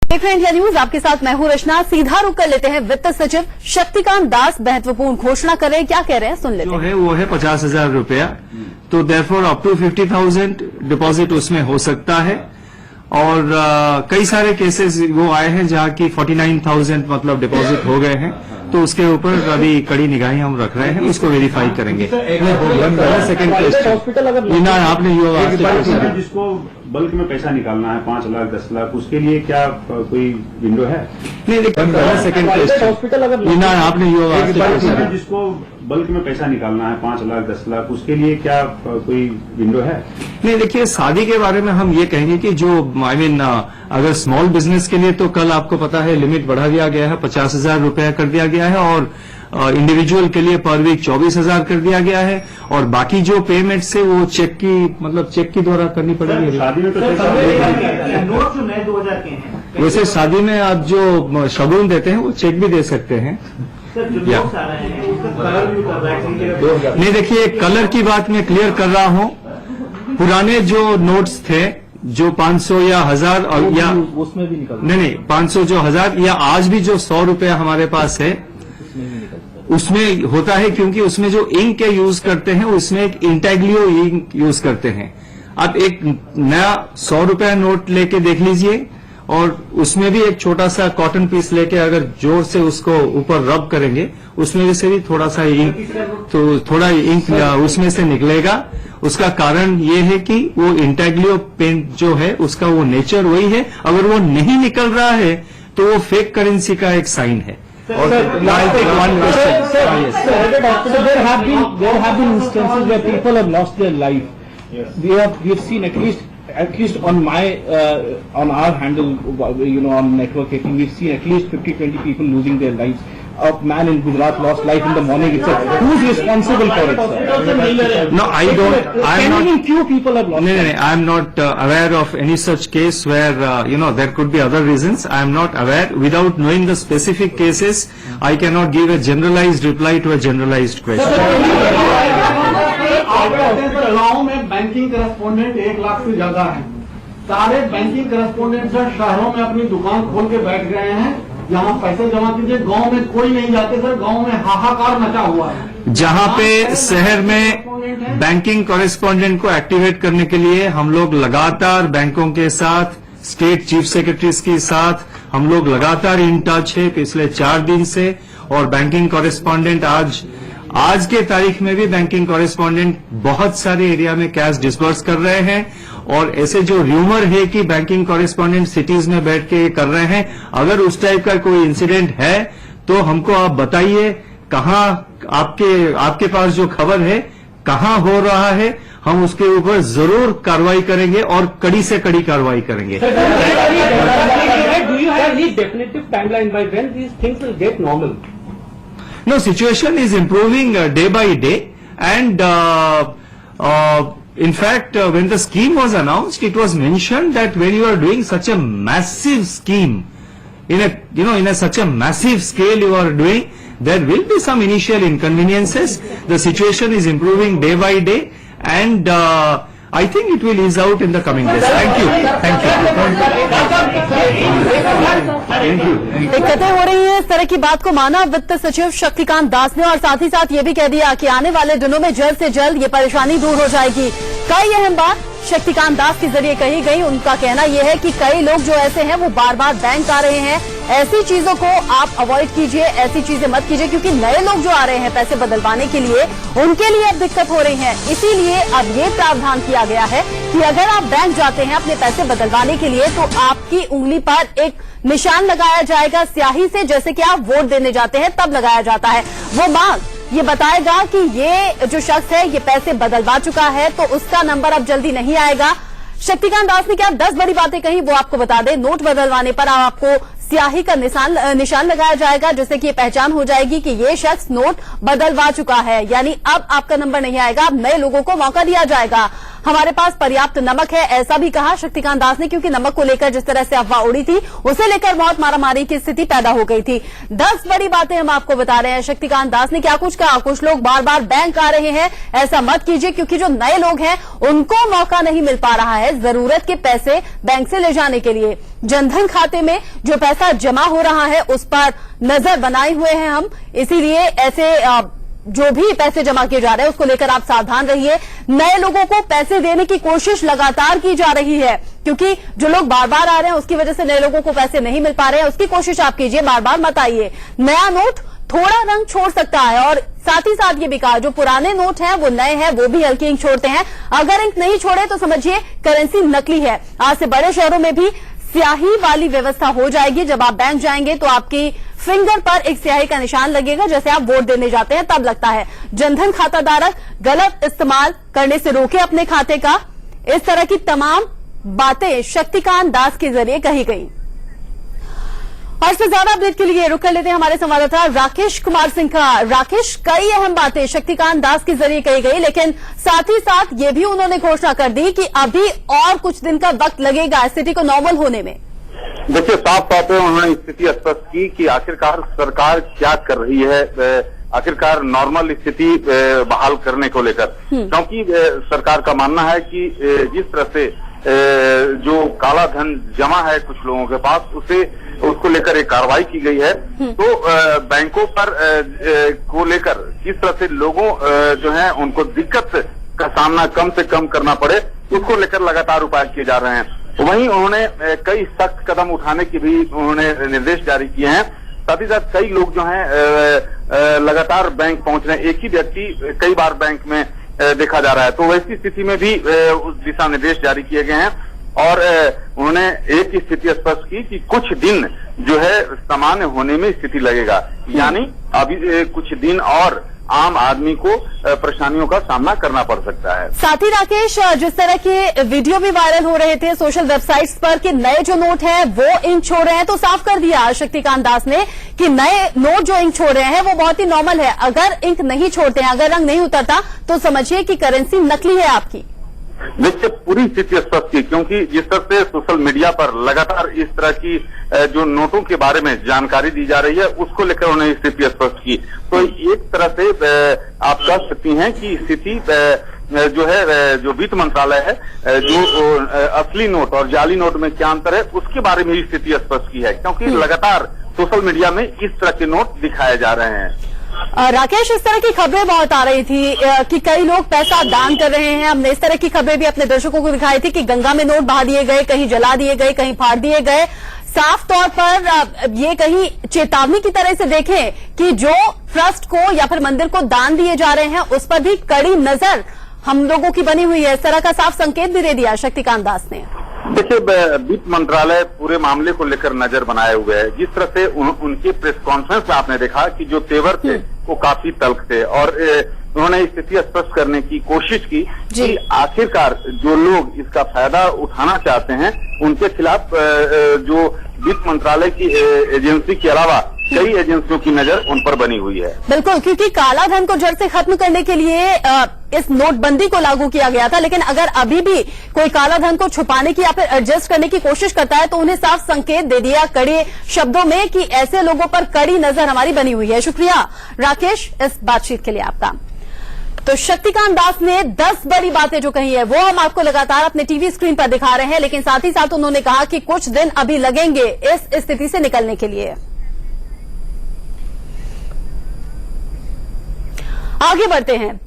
देख रहे हैं इंडिया न्यूज, आपके साथ मैं हूं रचना। सीधा रुख कर लेते हैं वित्त सचिव शक्तिकांत दास महत्वपूर्ण घोषणा कर रहे हैं। क्या कह रहे हैं सुन लेते हैं। जो है वो है 50,000 रुपया, तो देयरफॉर अप टू 50,000 डिपॉजिट उसमें हो सकता है। और कई सारे केसेस वो आए हैं जहां की 49,000 मतलब डिपॉजिट हो गए हैं, तो उसके ऊपर अभी कड़ी निगाहें हम रख रहे हैं, उसको वेरीफाई करेंगे। सेकंड क्वेश्चन आपने जिसको बल्क में पैसा निकालना है 5 लाख 10 लाख, उसके लिए क्या कोई विंडो है? नहीं, सेकंड क्वेश्चन आपने जिसको बल्क में पैसा निकालना है 5 लाख 10 लाख, उसके लिए क्या कोई विंडो है? नहीं, देखिए शादी के बारे में हम ये कहेंगे कि जो अगर स्मॉल बिजनेस के लिए तो कल आपको पता है लिमिट बढ़ा दिया गया है, 50,000 रुपया कर दिया गया है, और इंडिविजुअल के लिए पर वीक 24,000 कर दिया गया है। और बाकी जो पेमेंट्स है वो चेक के द्वारा करनी पड़ेगी। शादी में तो नोट जो नए 2000 के हैं, वैसे शादी में आप जो शगुन देते हैं वो चेक भी दे सकते हैं। नहीं, देखिए कलर की बात मैं क्लियर कर रहा हूं। पुराने जो नोट्स थे जो 500 या 1000 और या उसमें भी निकल नहीं 500 जो 1000 या आज भी जो 100 रुपया हमारे पास है उसमें होता है, क्योंकि उसमें जो इंक यूज करते हैं उसमें एक इंटेग्लियो इंक यूज करते हैं। आप एक नया 100 रुपया नोट लेके देख लीजिए, और उसमें भी एक छोटा सा कॉटन पीस लेके अगर जोर से उसको ऊपर रब करेंगे उसमें से भी थोड़ा सा इंक, तो थोड़ा इंक उसमें से निकलेगा। उसका कारण ये है कि वो इंटेग्लियो पेंट जो है उसका वो नेचर वही है। अगर वो नहीं निकल रहा है तो वो फेक करेंसी का एक साइन है। और I'll take one question. There have been instances where people have lost their life. Yes. We have seen at least on on our handle, on Network 18, we've seen at least 50-20 people losing their lives. A man in Gujarat lost life in the morning itself. Who's responsible for it, sir? No, I don't. Can even few people have lost. No, I'm not aware of any such case where there could be other reasons. I'm not aware. Without knowing the specific cases, I cannot give a generalized reply to a generalized question. गाँव में banking correspondent 1 lakh से ज्यादा है। सारे banking correspondent sir शहरों में अपनी दुकान खोल के बैठ गए हैं, यहाँ पैसे जमा कीजिए। गांव में कोई नहीं जाते सर, गांव में हाहाकार मचा हुआ है। जहां पे शहर में बैंकिंग कॉरेस्पॉन्डेंट को एक्टिवेट करने के लिए हम लोग लगातार बैंकों के साथ, स्टेट चीफ सेक्रेटरीज के साथ हम लोग लगातार इन टच है पिछले 4 दिन से। और बैंकिंग कॉरेस्पॉन्डेंट आज के तारीख में भी बैंकिंग कॉरेस्पॉन्डेंट बहुत सारे एरिया में कैश डिसबर्स कर रहे हैं। और ऐसे जो र्यूमर है कि बैंकिंग कॉरेस्पॉन्डेंट सिटीज में बैठ के कर रहे हैं, अगर उस टाइप का कोई इंसिडेंट है तो हमको आप बताइए, कहां आपके पास जो खबर है कहां हो रहा है, हम उसके ऊपर जरूर कार्रवाई करेंगे और कड़ी से कड़ी कार्रवाई करेंगे। Do you have any definitive timeline by when these things will get normal? No, situation is improving day by day, and in fact, when the scheme was announced, it was mentioned that when you are doing such a massive scheme, in such a massive scale you are doing, there will be some initial inconveniences. The situation is improving day by day, and I think it will ease out in the coming days. Thank you. दिक्कतें हो रही हैं, इस तरह की बात को माना वित्त सचिव शक्तिकांत दास ने, और साथ ही साथ ये भी कह दिया कि आने वाले दिनों में जल्द से जल्द ये परेशानी दूर हो जाएगी। कई अहम बात शक्तिकांत दास के जरिए कही गई। उनका कहना यह है कि कई लोग जो ऐसे हैं वो बार बार बैंक आ रहे हैं, ऐसी चीजों को आप अवॉइड कीजिए, ऐसी चीजें मत कीजिए, क्योंकि नए लोग जो आ रहे हैं पैसे बदलवाने के लिए, उनके लिए अब दिक्कत हो रही है। इसीलिए अब ये प्रावधान किया गया है कि अगर आप बैंक जाते हैं अपने पैसे बदलवाने के लिए तो आपकी उंगली पर एक निशान लगाया जाएगा स्याही से, जैसे कि आप वोट देने जाते हैं तब लगाया जाता है। वो मांग ये बताएगा कि ये जो शख्स है ये पैसे बदलवा चुका है, तो उसका नंबर अब जल्दी नहीं आएगा। शक्तिकांत दास ने क्या 10 बड़ी बातें कही वो आपको बता दें। नोट बदलवाने पर आपको स्याही का निशान लगाया जाएगा, जिससे कि ये पहचान हो जाएगी कि ये शख्स नोट बदलवा चुका है, यानी अब आपका नंबर नहीं आएगा, अब नए लोगों को मौका दिया जाएगा। हमारे पास पर्याप्त नमक है, ऐसा भी कहा शक्तिकांत दास ने, क्योंकि नमक को लेकर जिस तरह से अफवाह उड़ी थी उसे लेकर बहुत मारामारी की स्थिति पैदा हो गई थी। 10 बड़ी बातें हम आपको बता रहे हैं। शक्तिकांत दास ने क्या कुछ कहा। कुछ लोग बार बार बैंक आ रहे हैं, ऐसा मत कीजिए, क्योंकि जो नए लोग हैं उनको मौका नहीं मिल पा रहा है जरूरत के पैसे बैंक से ले जाने के लिए। जनधन खाते में जो पैसा जमा हो रहा है उस पर नजर बनाए हुए हैं हम, इसीलिए ऐसे जो भी पैसे जमा किए जा रहे हैं उसको लेकर आप सावधान रहिए। नए लोगों को पैसे देने की कोशिश लगातार की जा रही है, क्योंकि जो लोग बार बार आ रहे हैं उसकी वजह से नए लोगों को पैसे नहीं मिल पा रहे हैं। उसकी कोशिश आप कीजिए, बार बार मत आइए। नया नोट थोड़ा रंग छोड़ सकता है, और साथ ही साथ ये भी कहा जो पुराने नोट हैं वो नए हैं, वो भी हल्की इंक छोड़ते हैं। अगर इंक नहीं छोड़े तो समझिए करेंसी नकली है। आज से बड़े शहरों में भी स्याही वाली व्यवस्था हो जाएगी। जब आप बैंक जाएंगे तो आपकी फिंगर पर एक स्याही का निशान लगेगा, जैसे आप वोट देने जाते हैं तब लगता है। जनधन खाता धारक गलत इस्तेमाल करने से रोके अपने खाते का। इस तरह की तमाम बातें शक्तिकांत दास के जरिए कही गई। और इससे ज्यादा अपडेट के लिए रुक कर लेते हैं हमारे संवाददाता राकेश कुमार सिंह का। राकेश, कई अहम बातें शक्तिकांत दास के जरिए कही गई, लेकिन साथ ही साथ ये भी उन्होंने घोषणा कर दी कि अभी और कुछ दिन का वक्त लगेगा स्थिति को नॉर्मल होने में। देखिए, साफ तौर पे उन्होंने स्थिति स्पष्ट की कि आखिरकार सरकार क्या कर रही है, आखिरकार नॉर्मल स्थिति बहाल करने को लेकर। क्योंकि सरकार का मानना है कि जिस तरह से जो काला धन जमा है कुछ लोगों के पास उसको लेकर एक कार्रवाई की गई है, तो बैंकों पर को लेकर किस तरह से लोगों जो है उनको दिक्कत का सामना कम से कम करना पड़े, उसको लेकर लगातार उपाय किए जा रहे हैं। वहीं उन्होंने कई सख्त कदम उठाने की भी उन्होंने निर्देश जारी किए हैं। साथ ही साथ कई लोग जो हैं लगातार बैंक पहुंच रहे हैं। एक ही व्यक्ति कई बार बैंक में देखा जा रहा है, तो वैसी स्थिति में भी उस दिशा निर्देश जारी किए गए हैं। और उन्होंने एक ही स्थिति स्पष्ट की कि कुछ दिन जो है सामान्य होने में स्थिति लगेगा, यानी अभी कुछ दिन और आम आदमी को परेशानियों का सामना करना पड़ सकता है। साथ ही राकेश, जिस तरह के वीडियो भी वायरल हो रहे थे सोशल वेबसाइट्स पर कि नए जो नोट हैं वो इंक छोड़ रहे हैं, तो साफ कर दिया शक्तिकांत दास ने कि नए नोट जो इंक छोड़ रहे हैं वो बहुत ही नॉर्मल है। अगर इंक नहीं छोड़ते हैं, अगर रंग नहीं उतरता, तो समझिए कि करेंसी नकली है आपकी। देखिए, पूरी स्थिति स्पष्ट की, क्योंकि जिस तरह से सोशल मीडिया पर लगातार इस तरह की जो नोटों के बारे में जानकारी दी जा रही है उसको लेकर उन्होंने स्थिति स्पष्ट की। तो एक तरह से आप कह सकती हैं कि स्थिति जो है, जो वित्त मंत्रालय है, जो असली नोट और जाली नोट में क्या अंतर है उसके बारे में ही स्थिति स्पष्ट की है, क्योंकि लगातार सोशल मीडिया में इस तरह के नोट दिखाए जा रहे हैं। राकेश, इस तरह की खबरें बहुत आ रही थी कि कई लोग पैसा दान कर रहे हैं। हमने इस तरह की खबरें भी अपने दर्शकों को दिखाई थी कि गंगा में नोट बहा दिए गए, कहीं जला दिए गए, कहीं फाड़ दिए गए। साफ तौर पर ये कहीं चेतावनी की तरह से देखें कि जो ट्रस्ट को या फिर मंदिर को दान दिए जा रहे हैं उस पर भी कड़ी नजर हम लोगों की बनी हुई है। इस तरह का साफ संकेत भी दे दिया शक्तिकांत दास ने। देखिए, वित्त मंत्रालय पूरे मामले को लेकर नजर बनाए हुए है। जिस तरह से उनके प्रेस कॉन्फ्रेंस में आपने देखा कि जो तेवर थे वो काफी तल्ख थे, और उन्होंने स्थिति स्पष्ट करने की कोशिश की कि आखिरकार जो लोग इसका फायदा उठाना चाहते हैं उनके खिलाफ जो वित्त मंत्रालय की एजेंसी के अलावा कई एजेंसियों की नजर उन पर बनी हुई है। बिल्कुल, क्योंकि काला धन को जड़ से खत्म करने के लिए इस नोटबंदी को लागू किया गया था, लेकिन अगर अभी भी कोई काला धन को छुपाने की या फिर एडजस्ट करने की कोशिश करता है तो उन्हें साफ संकेत दे दिया कड़े शब्दों में कि ऐसे लोगों पर कड़ी नजर हमारी बनी हुई है। शुक्रिया राकेश इस बातचीत के लिए आपका। तो शक्तिकांत दास ने 10 बड़ी बातें जो कही है वो हम आपको लगातार अपने टीवी स्क्रीन पर दिखा रहे हैं, लेकिन साथ ही साथ उन्होंने कहा कि कुछ दिन अभी लगेंगे इस स्थिति से निकलने के लिए। आगे बढ़ते हैं।